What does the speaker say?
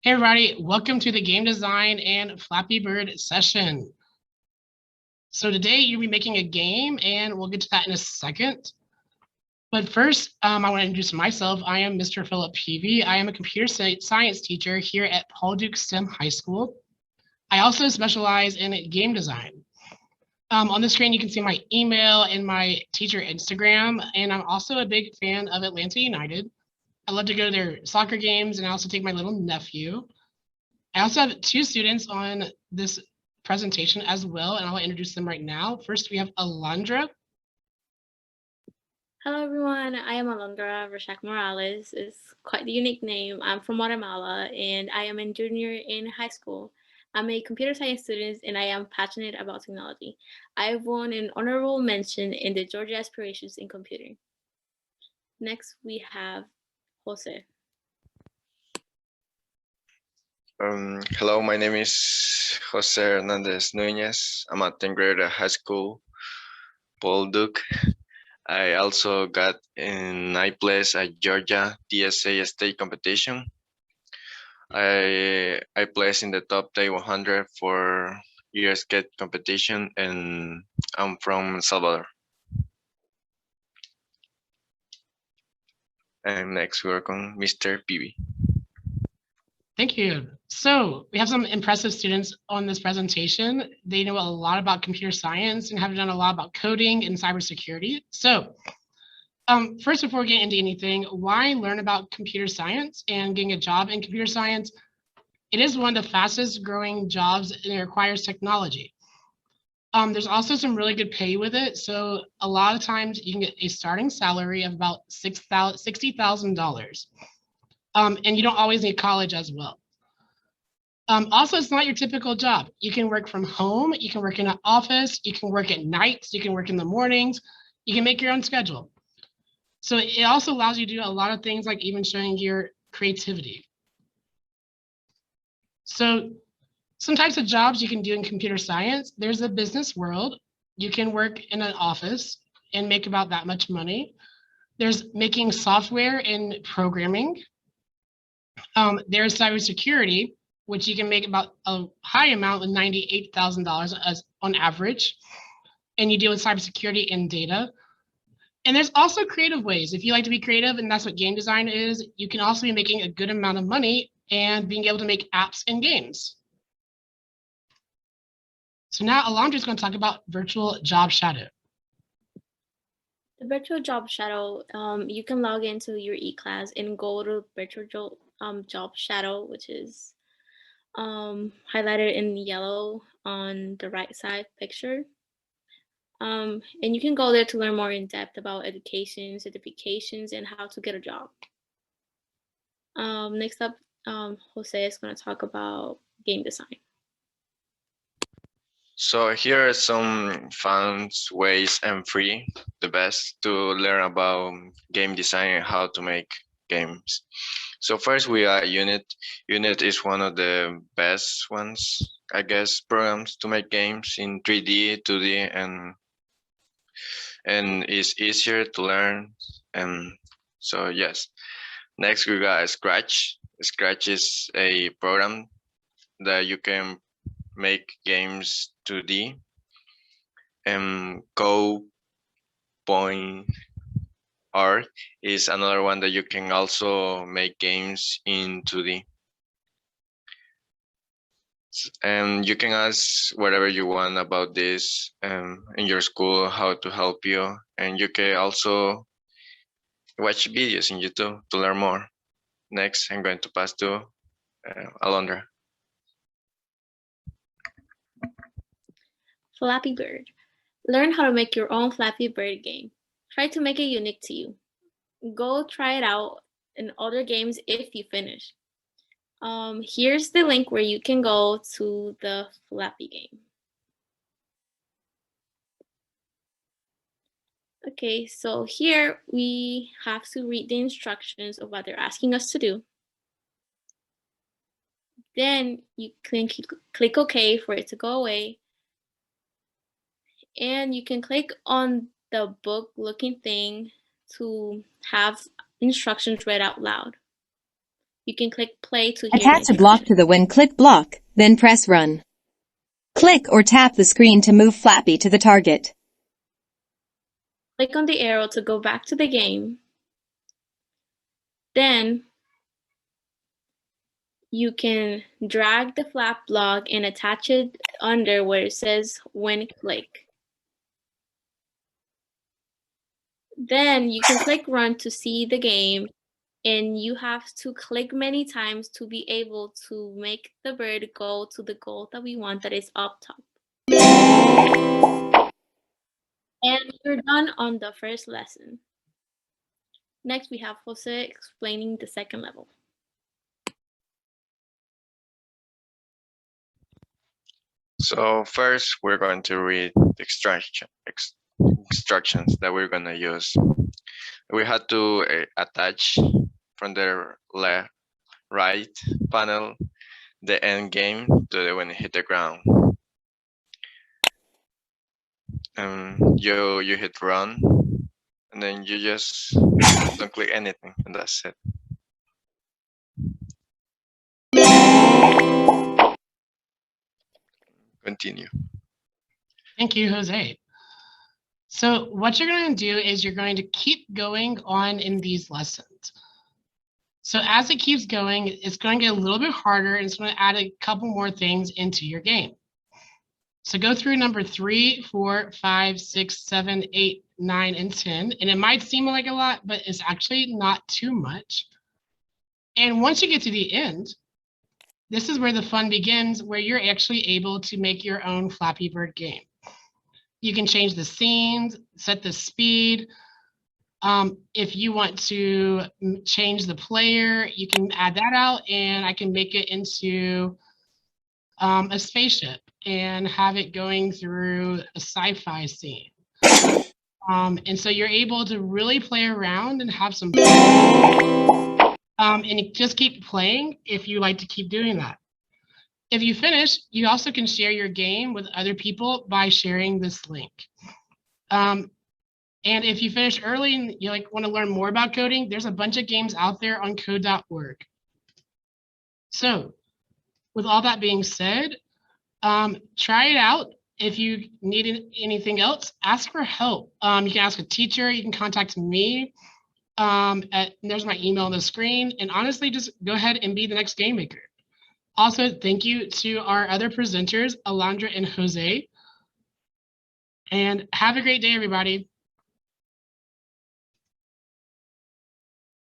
Hey everybody, welcome to the game design and Flappy Bird session. So today you'll be making a game and we'll get to that in a second. But first, I want to introduce myself. I am Mr. Philip Peavy. I am a computer science teacher here at Paul Duke STEM High School. I also specialize in game design. On the screen, you can see my email and my teacher Instagram, and I'm also a big fan of Atlanta United. I love to go to their soccer games, and I also take my little nephew. I also have two students on this presentation as well, and I'll introduce them right now. First, we have Alondra. Hello everyone, I am Alondra Rashak Morales. It's quite the unique name. I'm from Guatemala and I am a junior in high school. I'm a computer science student and I am passionate about technology. I've won an honorable mention in the Georgia Aspirations in Computing. Next, we have Jose. Hello, my name is Jose Hernandez Núñez. I'm at 10th grade at high school, Paul Duke. I also got in ninth place at Georgia DSA state competition. I placed in the top 100 for year skate competition, and I'm from El Salvador. And next we work on Mr. Peavy. Thank you. So we have some impressive students on this presentation. They know a lot about computer science and have done a lot about coding and cybersecurity. So first, before we get into anything, why learn about computer science and getting a job in computer science? It is one of the fastest growing jobs and it requires technology. There's also some really good pay with it. So a lot of times you can get a starting salary of about $60,000. And you don't always need college as well. Also, it's not your typical job. You can work from home, you can work in an office, you can work at nights, you can work in the mornings, you can make your own schedule. So it also allows you to do a lot of things like even showing your creativity. So some types of jobs you can do in computer science. There's the business world. You can work in an office and make about that much money. There's making software and programming. There's cybersecurity, which you can make about a high amount with $98,000 as on average. And you deal with cybersecurity and data. And there's also creative ways. If you like to be creative, and that's what game design is, you can also be making a good amount of money and being able to make apps and games. So now Alondra is going to talk about Virtual Job Shadow. The Virtual Job Shadow, you can log into your eClass and go to Virtual Job Shadow, which is highlighted in yellow on the right side picture. And you can go there to learn more in depth about education, certifications, and how to get a job. Next up, Jose is going to talk about game design. So here are some fun ways and free, the best, to learn about game design and how to make games. So first we are Unit. Unit is one of the best ones, I guess, programs to make games in 3D, 2D, and it's easier to learn. And so yes. Next we got Scratch. Scratch is a program that you can make games 2D. And Point Art is another one that you can also make games in 2D. And you can ask whatever you want about this in your school, how to help you. And you can also watch videos in YouTube to learn more. Next, I'm going to pass to Alondra. Flappy Bird. Learn how to make your own Flappy Bird game. Try to make it unique to you. Go try it out in other games if you finish. Here's the link where you can go to the Flappy game. Okay, so here we have to read the instructions of what they're asking us to do. Then you can click OK for it to go away. And you can click on the book looking thing to have instructions read out loud. You can click play to hear Attach the a block to instructions. the win. Click block, then press run. Click or tap the screen to move Flappy to the target. Click on the arrow to go back to the game. Then you can drag the flap block and attach it under where it says when click. Then you can click run to see the game, and you have to click many times to be able to make the bird go to the goal that we want that is up top. And you're done on the first lesson. Next, we have Jose explaining the second level. So first, we're going to read the instructions that we're going to use. We had to attach from the right panel the end game to the when it hit the ground. You hit run, and then you just don't click anything, and that's it. Continue. Thank you, Jose. So what you're going to do is you're going to keep going on in these lessons. So as it keeps going, it's going to get a little bit harder, and it's going to add a couple more things into your game. So go through number 3, 4, 5, 6, 7, 8, 9, and 10. And it might seem like a lot, but it's actually not too much. And once you get to the end, this is where the fun begins, where you're actually able to make your own Flappy Bird game. You can change the scenes, set the speed. If you want to change the player, you can add that out, and I can make it into a spaceship and have it going through a sci-fi scene. And so you're able to really play around and have some fun. And just keep playing if you like to keep doing that. If you finish, you also can share your game with other people by sharing this link. And if you finish early and you want to learn more about coding, there's a bunch of games out there on code.org. So with all that being said, try it out. If you need anything else, ask for help. You can ask a teacher. You can contact me. There's my email on the screen. And honestly, just go ahead and be the next game maker. Also, thank you to our other presenters, Alondra and Jose. And have a great day, everybody.